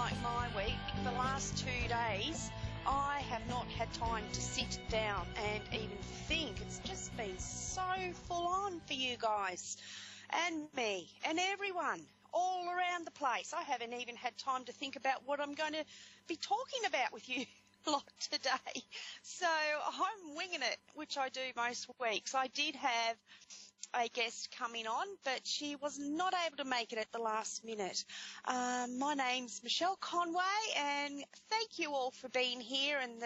like my week, the last 2 days, I have not had time to sit down and even think. It's just been so full on for you guys and me and everyone all around the place. I haven't even had time to think about what I'm going to be talking about with you lot today. So I'm winging it, which I do most weeks. I did have a guest coming on, but she was not able to make it at the last minute. My name's Michelle Conway, and thank you all for being here. And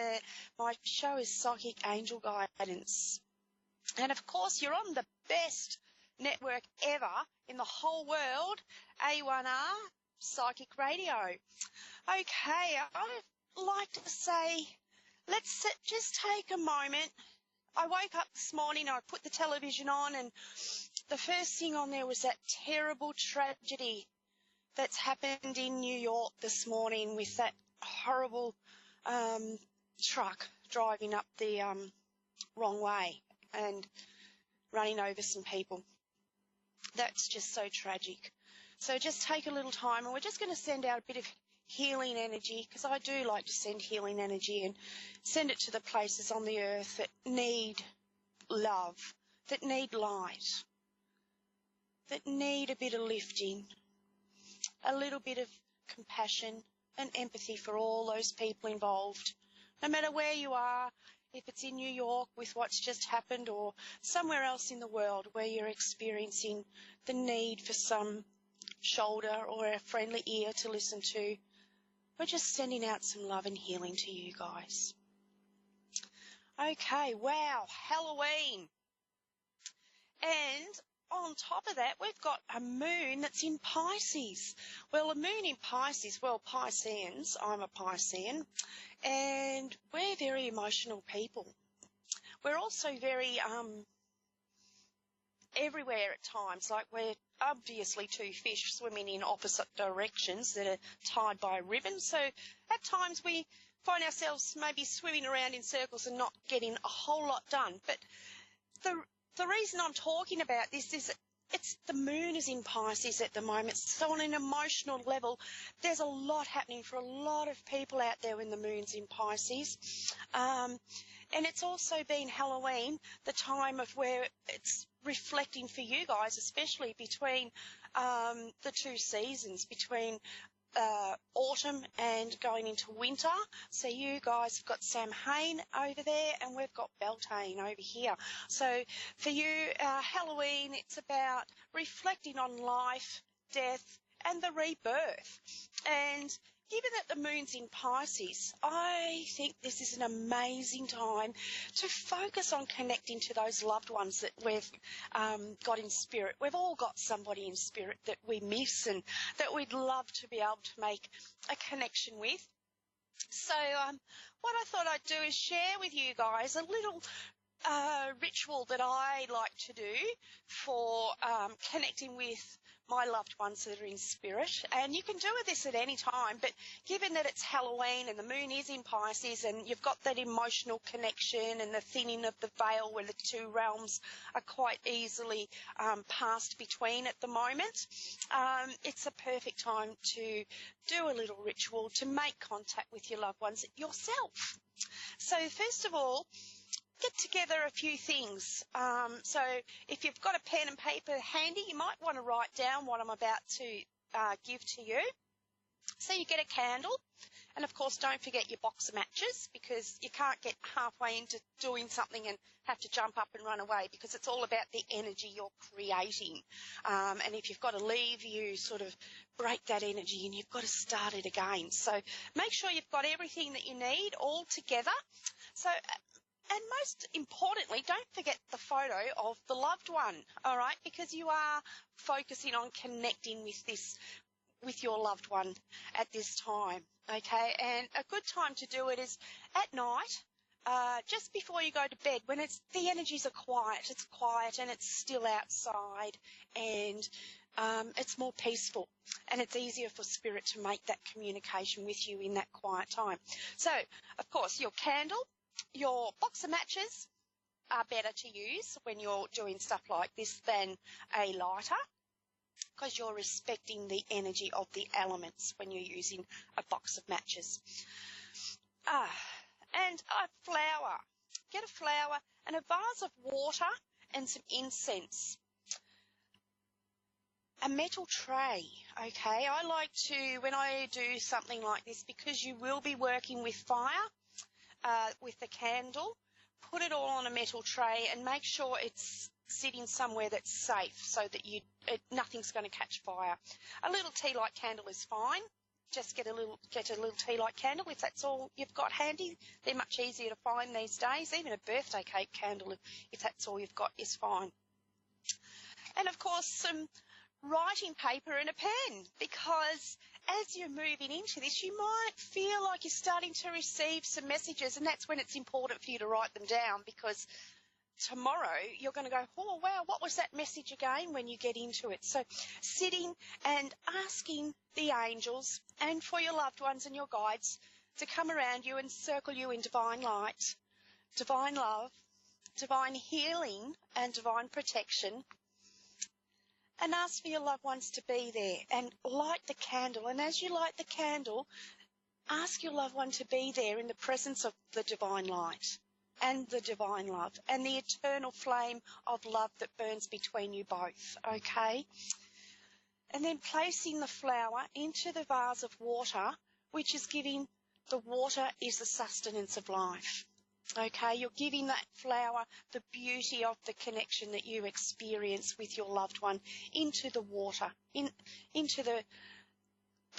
my show is Psychic Angel Guidance. And of course, you're on the best network ever in the whole world, A1R Psychic Radio. Okay, I'd like to say, let's just take a moment. I woke up this morning, I put the television on, and the first thing on there was that terrible tragedy that's happened in New York this morning with that horrible truck driving up the wrong way and running over some people. That's just so tragic. So just take a little time, and we're just going to send out a bit of healing energy, because I do like to send healing energy and send it to the places on the earth that need love, that need light, that need a bit of lifting, a little bit of compassion and empathy for all those people involved, no matter where you are, if it's in New York with what's just happened or somewhere else in the world where you're experiencing the need for some shoulder or a friendly ear to listen to. We're just sending out some love and healing to you guys. Okay, wow, Halloween. And on top of that, we've got a moon that's in Pisces. Well, a moon in Pisces, well, Pisceans, I'm a Piscean, and we're very emotional people. We're also very everywhere at times, like we're obviously two fish swimming in opposite directions that are tied by a ribbon. So at times we find ourselves maybe swimming around in circles and not getting a whole lot done. But the reason I'm talking about this is the moon is in Pisces at the moment. So on an emotional level, there's a lot happening for a lot of people out there when the moon's in Pisces. And it's also been Halloween, the time of where it's reflecting for you guys, especially between the two seasons, between autumn and going into winter. So you guys have got Samhain over there, and we've got Beltane over here. So for you, Halloween, it's about reflecting on life, death, and the rebirth. And given that the moon's in Pisces, I think this is an amazing time to focus on connecting to those loved ones that we've got in spirit. We've all got somebody in spirit that we miss and that we'd love to be able to make a connection with. So what I thought I'd do is share with you guys a little ritual that I like to do for connecting with my loved ones that are in spirit. And you can do this at any time, but given that it's Halloween and the moon is in Pisces and you've got that emotional connection and the thinning of the veil where the two realms are quite easily passed between at the moment, it's a perfect time to do a little ritual to make contact with your loved ones yourself. So first of all, get together a few things. So if you've got a pen and paper handy, you might want to write down what I'm about to give to you. So you get a candle, and of course don't forget your box of matches, because you can't get halfway into doing something and have to jump up and run away, because it's all about the energy you're creating. And if you've got to leave, you sort of break that energy and you've got to start it again. So make sure you've got everything that you need all together. So and most importantly, don't forget the photo of the loved one, all right, because you are focusing on connecting with your loved one at this time, okay? And a good time to do it is at night, just before you go to bed, when the energies are quiet. It's quiet and it's still outside, and it's more peaceful, and it's easier for spirit to make that communication with you in that quiet time. So, of course, your candle, your box of matches are better to use when you're doing stuff like this than a lighter. because you're respecting the energy of the elements when you're using a box of matches. And a flower. Get a flower and a vase of water and some incense. A metal tray, okay? I like to, when I do something like this, because you will be working with fire, with the candle, put it all on a metal tray and make sure it's sitting somewhere that's safe so that nothing's going to catch fire. A little tea light candle is fine. Just get a little tea light candle if that's all you've got handy. They're much easier to find these days. Even a birthday cake candle, if that's all you've got, is fine. And of course, some writing paper and a pen, because as you're moving into this, you might feel like you're starting to receive some messages, and that's when it's important for you to write them down, because tomorrow you're going to go, oh, wow, what was that message again when you get into it? So sitting and asking the angels and for your loved ones and your guides to come around you and circle you in divine light, divine love, divine healing and divine protection. And ask for your loved ones to be there and light the candle. And as you light the candle, ask your loved one to be there in the presence of the divine light and the divine love and the eternal flame of love that burns between you both, okay? And then placing the flower into the vase of water, which is giving, the water is the sustenance of life. Okay, you're giving that flower the beauty of the connection that you experience with your loved one into the water, into the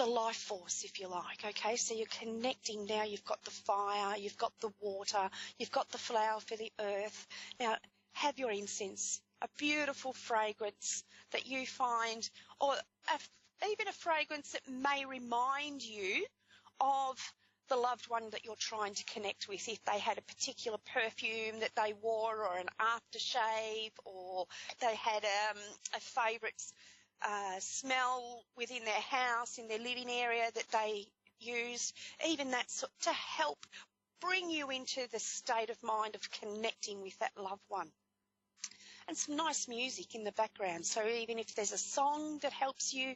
life force, if you like. Okay, so you're connecting now. You've got the fire, you've got the water, you've got the flower for the earth. Now, have your incense, a beautiful fragrance that you find, or even a fragrance that may remind you of the loved one that you're trying to connect with, if they had a particular perfume that they wore or an aftershave, or they had a favourite smell within their house, in their living area that they used, even that to help bring you into the state of mind of connecting with that loved one. And some nice music in the background, so even if there's a song that helps you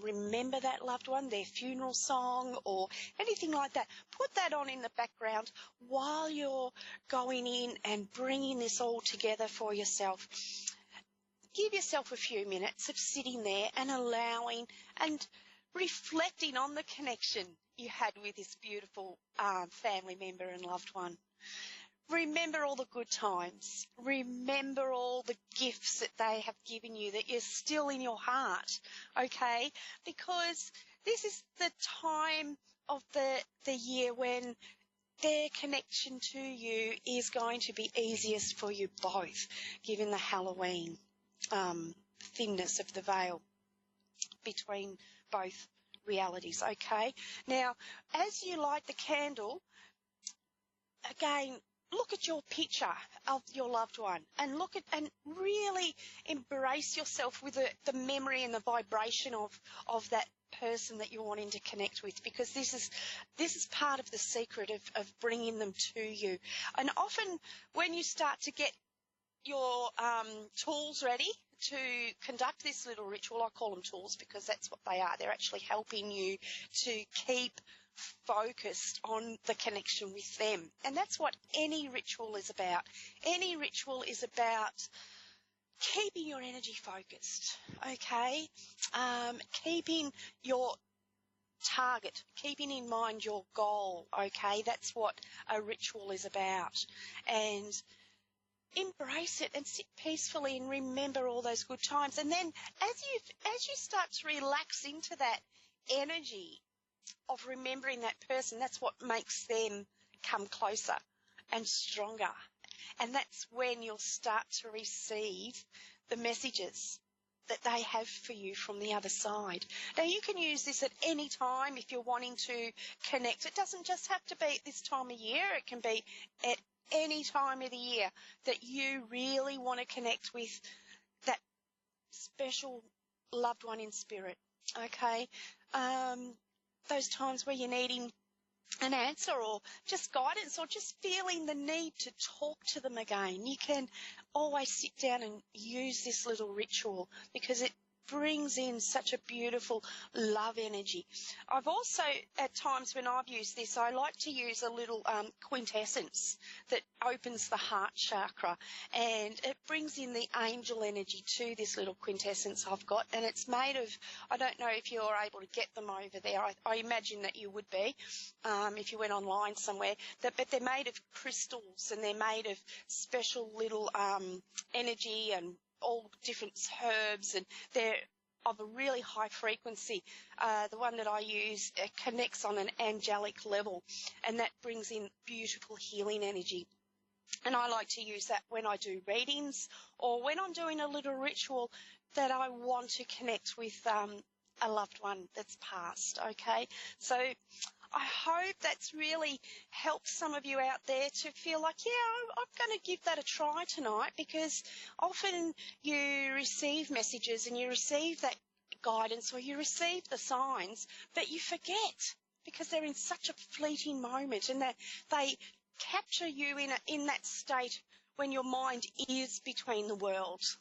remember that loved one, their funeral song or anything like that, put that on in the background while you're going in and bringing this all together for yourself. Give yourself a few minutes of sitting there and allowing and reflecting on the connection you had with this beautiful family member and loved one. Remember all the good times. Remember all the gifts that they have given you that you're still in your heart, okay? Because this is the time of the year when their connection to you is going to be easiest for you both, given the Halloween thinness of the veil between both realities, okay? Now, as you light the candle, again, look at your picture of your loved one and look at and really embrace yourself with the memory and the vibration of that person that you're wanting to connect with, because this is part of the secret of bringing them to you. And often when you start to get your tools ready to conduct this little ritual, I call them tools because that's what they are. They're actually helping you to keep focused on the connection with them. And that's what any ritual is about. Any ritual is about keeping your energy focused, okay? Keeping your target, keeping in mind your goal, okay? That's what a ritual is about. And embrace it and sit peacefully and remember all those good times. And then as you start to relax into that energy of remembering that person, that's what makes them come closer and stronger. And that's when you'll start to receive the messages that they have for you from the other side. Now, you can use this at any time if you're wanting to connect. It doesn't just have to be at this time of year. It can be at any time of the year that you really want to connect with that special loved one in spirit, okay? Those times where you're needing an answer or just guidance or just feeling the need to talk to them again, you can always sit down and use this little ritual because brings in such a beautiful love energy. I've also, at times when I've used this, I like to use a little quintessence that opens the heart chakra, and it brings in the angel energy to this little quintessence I've got, and it's made of, I don't know if you're able to get them over there. I imagine that you would be if you went online somewhere, but they're made of crystals, and they're made of special little energy and all different herbs, and they're of a really high frequency. The one that I use connects on an angelic level, and that brings in beautiful healing energy. And I like to use that when I do readings or when I'm doing a little ritual that I want to connect with a loved one that's passed, okay? So I hope that's really helped some of you out there to feel like, yeah, I'm going to give that a try tonight, because often you receive messages and you receive that guidance or you receive the signs, but you forget because they're in such a fleeting moment, and that they capture you in that state when your mind is between the worlds,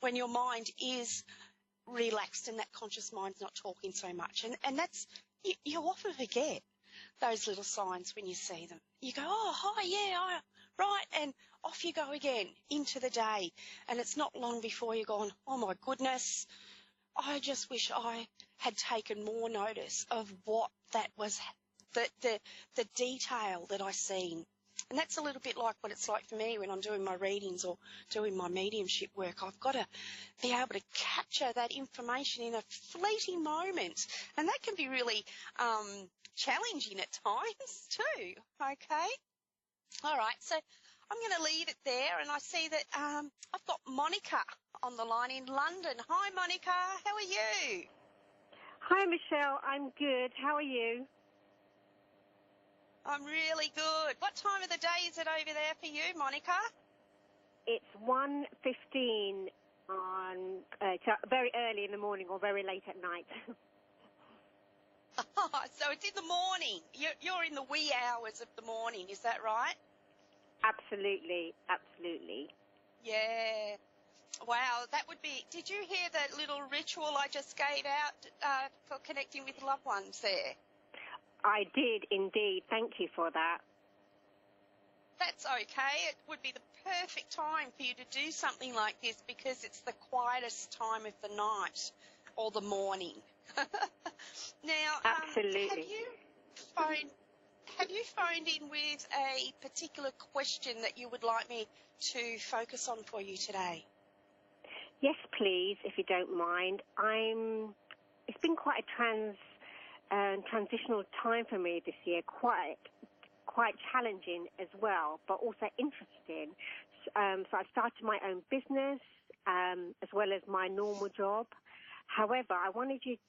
when your mind is relaxed and that conscious mind's not talking so much. And that's, you often forget those little signs when you see them. You go, oh, hi, yeah, right, and off you go again into the day. And it's not long before you're gone, oh, my goodness, I just wish I had taken more notice of what that was, the detail that I seen. And that's a little bit like what it's like for me when I'm doing my readings or doing my mediumship work. I've got to be able to capture that information in a fleeting moment. And that can be really challenging at times too, okay? All right, so I'm going to leave it there. And I see that I've got Monica on the line in London. Hi, Monica. How are you? Hi, Michelle. I'm good. How are you? I'm really good. What time of the day is it over there for you, Monica? It's 1:15 on very early in the morning or very late at night. Oh, so it's in the morning. You're in the wee hours of the morning, is that right? Absolutely, absolutely. Yeah. Wow, that would be... Did you hear that little ritual I just gave out for connecting with loved ones there? I did indeed. Thank you for that. That's okay. It would be the perfect time for you to do something like this, because it's the quietest time of the night or the morning. Now, Absolutely. have you phoned in with a particular question that you would like me to focus on for you today? Yes, please, if you don't mind. It's been quite a transitional time for me this year, quite challenging as well, but also interesting. So I started my own business as well as my normal job. However, I wanted you to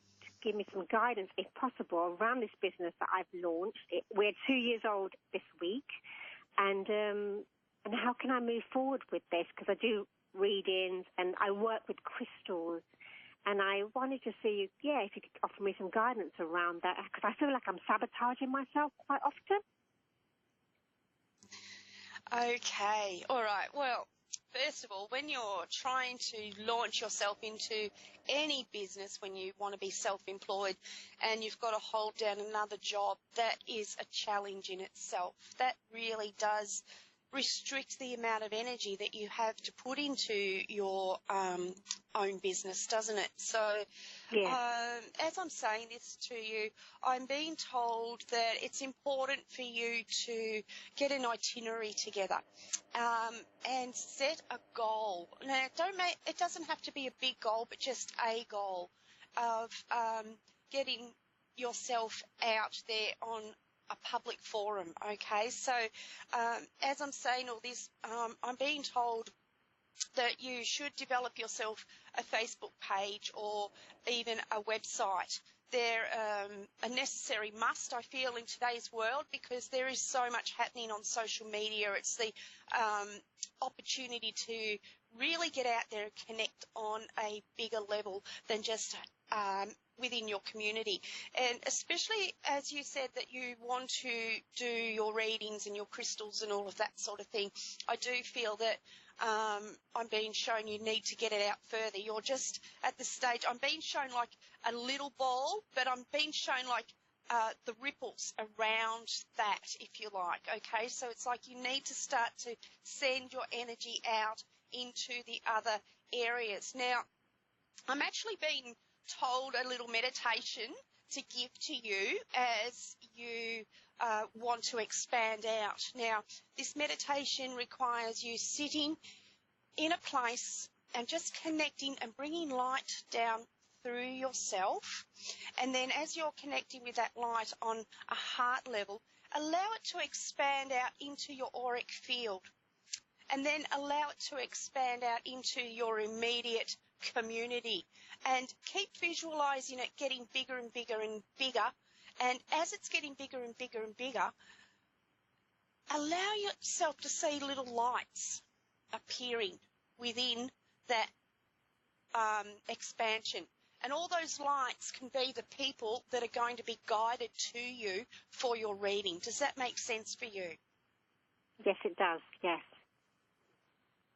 give me some guidance, if possible, around this business that I've launched. We're 2 years old this week, and how can I move forward with this? Because I do readings and I work with crystals. And I wanted to see, if you could offer me some guidance around that, because I feel like I'm sabotaging myself quite often. Okay, all right. Well, first of all, when you're trying to launch yourself into any business, when you want to be self-employed and you've got to hold down another job, that is a challenge in itself. That really does restrict the amount of energy that you have to put into your own business, doesn't it? So as I'm saying this to you, I'm being told that it's important for you to get an itinerary together and set a goal. Now, it doesn't have to be a big goal, but just a goal of getting yourself out there on a public forum, okay? So as I'm saying all this, I'm being told that you should develop yourself a Facebook page or even a website. They're a necessary must, I feel, in today's world, because there is so much happening on social media. It's the opportunity to really get out there and connect on a bigger level than just within your community. And especially as you said that you want to do your readings and your crystals and all of that sort of thing, I do feel that I'm being shown you need to get it out further. You're just at the stage, I'm being shown like a little ball, but I'm being shown like the ripples around that, if you like, okay? So it's like you need to start to send your energy out into the other areas. Now, I'm actually being told a little meditation to give to you as you want to expand out. Now, this meditation requires you sitting in a place and just connecting and bringing light down through yourself. And then as you're connecting with that light on a heart level, allow it to expand out into your auric field. And then allow it to expand out into your immediate community. And keep visualizing it getting bigger and bigger and bigger. And as it's getting bigger and bigger and bigger, allow yourself to see little lights appearing within that expansion. And all those lights can be the people that are going to be guided to you for your reading. Does that make sense for you? Yes, it does, yes.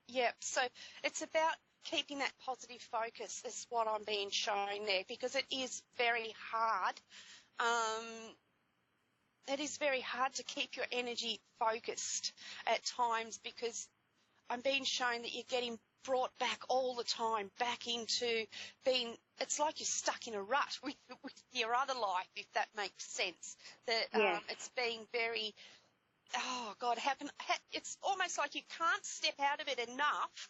Yep, so it's about keeping that positive focus is what I'm being shown there, because it is very hard. It is very hard to keep your energy focused at times, because I'm being shown that you're getting brought back all the time, back into being, it's like you're stuck in a rut with your other life, if that makes sense. That Yes. it's being very, oh God, it's almost like you can't step out of it enough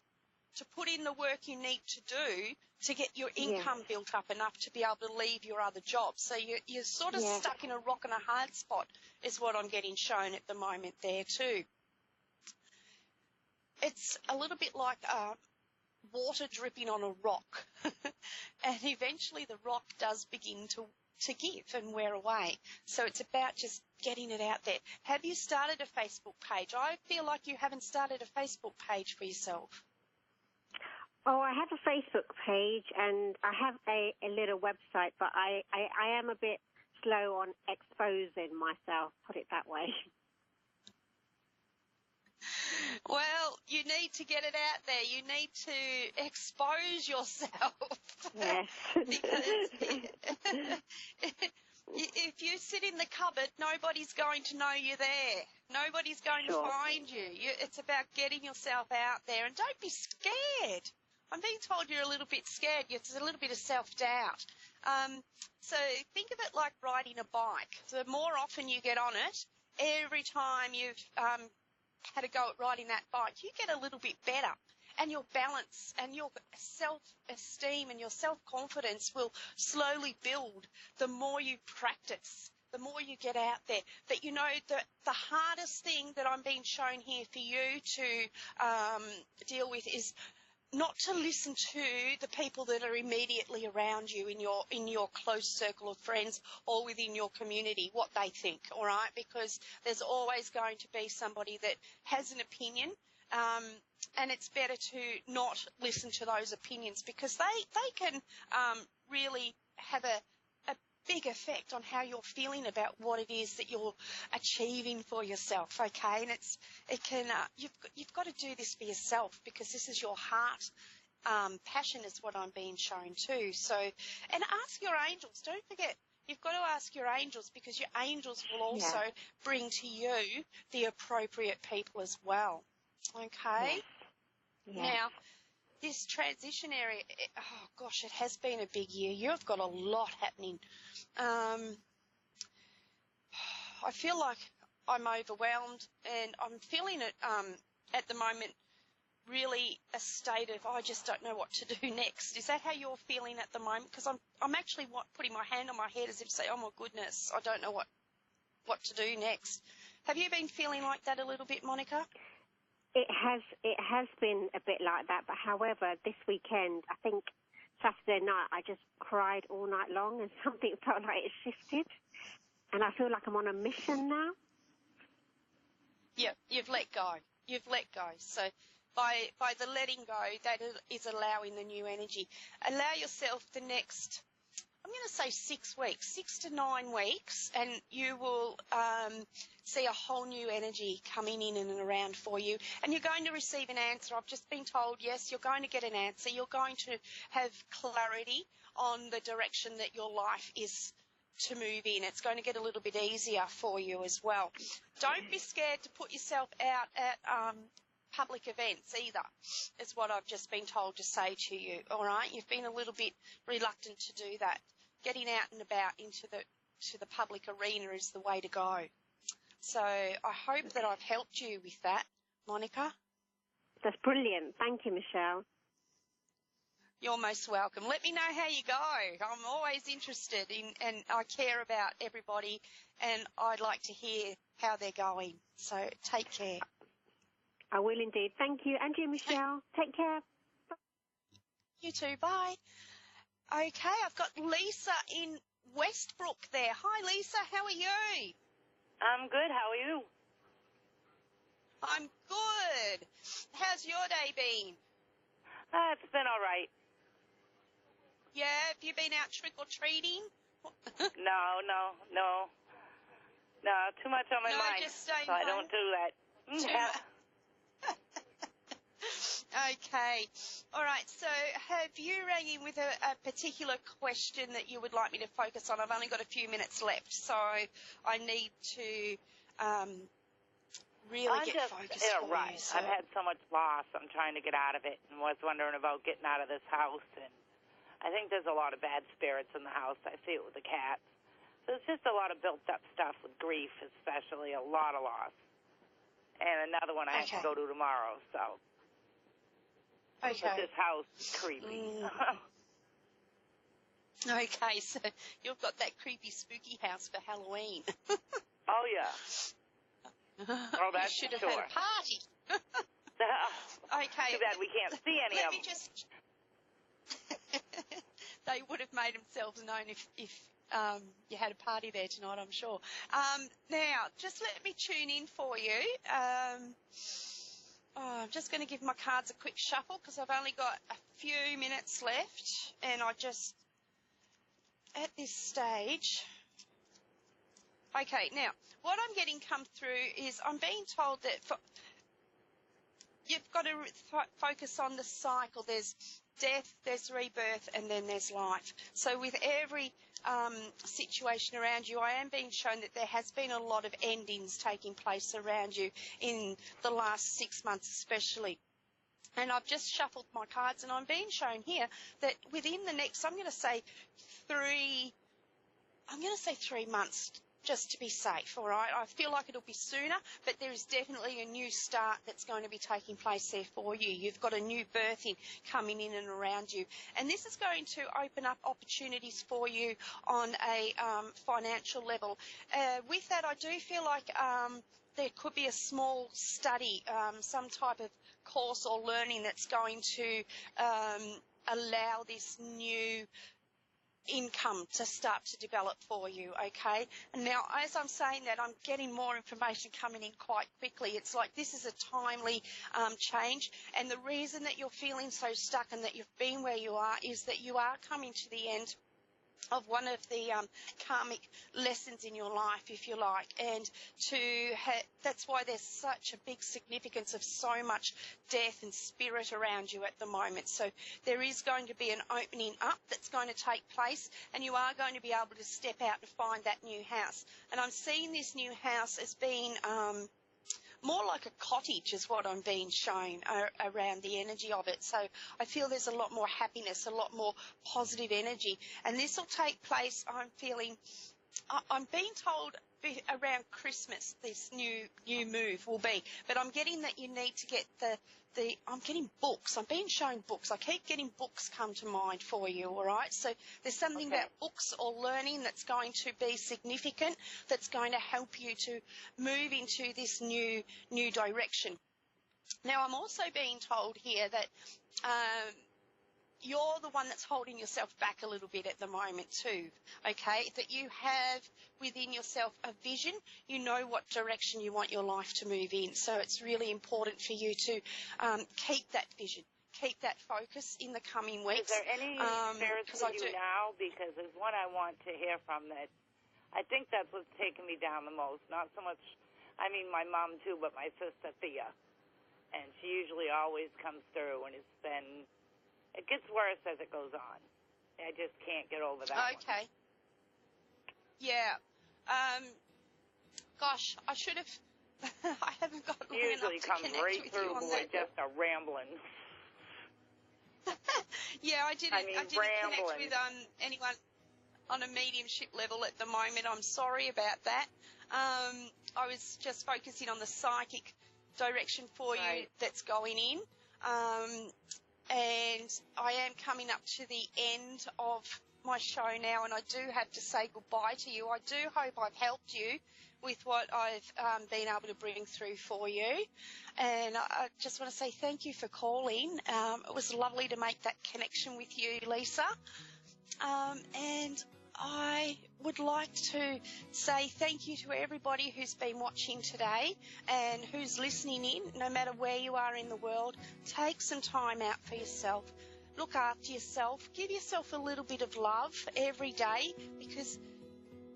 to put in the work you need to do to get your income built up enough to be able to leave your other job. So you're sort of stuck in a rock and a hard spot is what I'm getting shown at the moment there too. It's a little bit like water dripping on a rock. And eventually the rock does begin to give and wear away. So it's about just getting it out there. Have you started a Facebook page? I feel like you haven't started a Facebook page for yourself. Oh, I have a Facebook page and I have a little website, but I am a bit slow on exposing myself, put it that way. Well, you need to get it out there. You need to expose yourself. Yes. Because if you sit in the cupboard, nobody's going to know you're there. Nobody's going to find you. It's about getting yourself out there. And don't be scared. I'm being told you're a little bit scared. It's a little bit of self-doubt. So think of it like riding a bike. The more often you get on it, every time you've had a go at riding that bike, you get a little bit better. And your balance and your self-esteem and your self-confidence will slowly build the more you practice, the more you get out there. But, you know, the hardest thing that I'm being shown here for you to deal with is not to listen to the people that are immediately around you in your close circle of friends or within your community, what they think, all right? Because there's always going to be somebody that has an opinion, and it's better to not listen to those opinions, because they can really have a big effect on how you're feeling about what it is that you're achieving for yourself, okay? And you've got to do this for yourself, because this is your heart passion is what I'm being shown too. So, and ask your angels. Don't forget, you've got to ask your angels, because your angels will also bring to you the appropriate people as well, okay? Yeah. Now, this transition area, oh gosh, it has been a big year. You've got a lot happening. I feel like I'm overwhelmed, and I'm feeling it at the moment, really a state of, I just don't know what to do next. Is that how you're feeling at the moment? Because I'm actually putting my hand on my head as if to say, oh my goodness, I don't know what to do next. Have you been feeling like that a little bit, Monica? It has been a bit like that, but however, this weekend, I think Saturday night, I just cried all night long, and something felt like it shifted, and I feel like I'm on a mission now. Yeah, you've let go. You've let go. So by the letting go, that is allowing the new energy. Allow yourself the next, I'm going to say 6 weeks, 6 to 9 weeks, and you will see a whole new energy coming in and around for you. And you're going to receive an answer. I've just been told, yes, you're going to get an answer. You're going to have clarity on the direction that your life is to move in. It's going to get a little bit easier for you as well. Don't be scared to put yourself out at public events either, is what I've just been told to say to you, all right? You've been a little bit reluctant to do that. Getting out and about into the public arena is the way to go. So I hope that I've helped you with that, Monica. That's brilliant. Thank you, Michelle. You're most welcome. Let me know how you go. I'm always interested in, and I care about everybody, and I'd like to hear how they're going. So take care. I will indeed. Thank you. And you, Michelle. Take care. You too. Bye. Okay, I've got Lisa in Westbrook there. Hi, Lisa. How are you? I'm good. How are you? I'm good. How's your day been? It's been all right. Yeah, have you been out trick-or-treating? No. Too much on my mind, just staying so I home. don't do that. Okay. All right, so have you rang in with a particular question that you would like me to focus on? I've only got a few minutes left, so I need to really get focused for right. you. So. I've had so much loss. I'm trying to get out of it and was wondering about getting out of this house. And I think there's a lot of bad spirits in the house. I see it with the cats. So it's just a lot of built-up stuff with grief, especially, a lot of loss. And another one I have to go to tomorrow, so. Okay. But this house is creepy. Okay, so you've got that creepy, spooky house for Halloween. Oh, yeah. Well, that's you should have sure. had a party. Okay. Too bad we can't see any of them. They would have made themselves known if you had a party there tonight, I'm sure. Now, just let me tune in for you. I'm just going to give my cards a quick shuffle because I've only got a few minutes left, and I just, at this stage. Okay, now, what I'm getting come through is I'm being told that you've got to focus on the cycle. There's death, there's rebirth, and then there's life. So with every situation around you, I am being shown that there has been a lot of endings taking place around you in the last 6 months especially. And I've just shuffled my cards, and I'm being shown here that within the next, I'm going to say 3 months, just to be safe, all right? I feel like it'll be sooner, but there is definitely a new start that's going to be taking place there for you. You've got a new birthing coming in and around you. And this is going to open up opportunities for you on a financial level. With that, I do feel like there could be a small study, some type of course or learning that's going to allow this new income to start to develop for you, okay? And now, as I'm saying that, I'm getting more information coming in quite quickly. It's like this is a timely change, and the reason that you're feeling so stuck and that you've been where you are is that you are coming to the end of one of the karmic lessons in your life, if you like, and that's why there's such a big significance of so much death and spirit around you at the moment. So there is going to be an opening up that's going to take place, and you are going to be able to step out and find that new house. And I'm seeing this new house as being more like a cottage is what I'm being shown around the energy of it. So I feel there's a lot more happiness, a lot more positive energy. And this will take place, I'm being told around Christmas this new move will be. But I'm getting that you need to get I'm getting books. I'm being shown books. I keep getting books come to mind for you, all right? So there's something about books or learning that's going to be significant, that's going to help you to move into this new direction. Now, I'm also being told here that you're the one that's holding yourself back a little bit at the moment too, okay? That you have within yourself a vision. You know what direction you want your life to move in. So it's really important for you to keep that vision, keep that focus in the coming weeks. Is there any spirits with you now? Because there's one I want to hear from that. I think that's what's taken me down the most. Not so much, I mean, my mom too, but my sister Thea. And she usually always comes through, and it gets worse as it goes on. I just can't get over that Okay. one. Yeah. Gosh, I should have. I haven't got long Usually enough to comes connect right with through you on when that. we're just a rambling. Yeah, I didn't connect rambling. with anyone on a mediumship level at the moment. I'm sorry about that. I was just focusing on the psychic direction for you that's going in. And I am coming up to the end of my show now, and I do have to say goodbye to you. I do hope I've helped you with what I've been able to bring through for you. And I just want to say thank you for calling. It was lovely to make that connection with you, Lisa. And I would like to say thank you to everybody who's been watching today and who's listening in, no matter where you are in the world. Take some time out for yourself. Look after yourself. Give yourself a little bit of love every day, because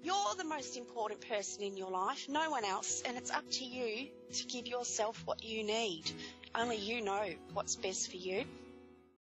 you're the most important person in your life, no one else, and it's up to you to give yourself what you need. Only you know what's best for you.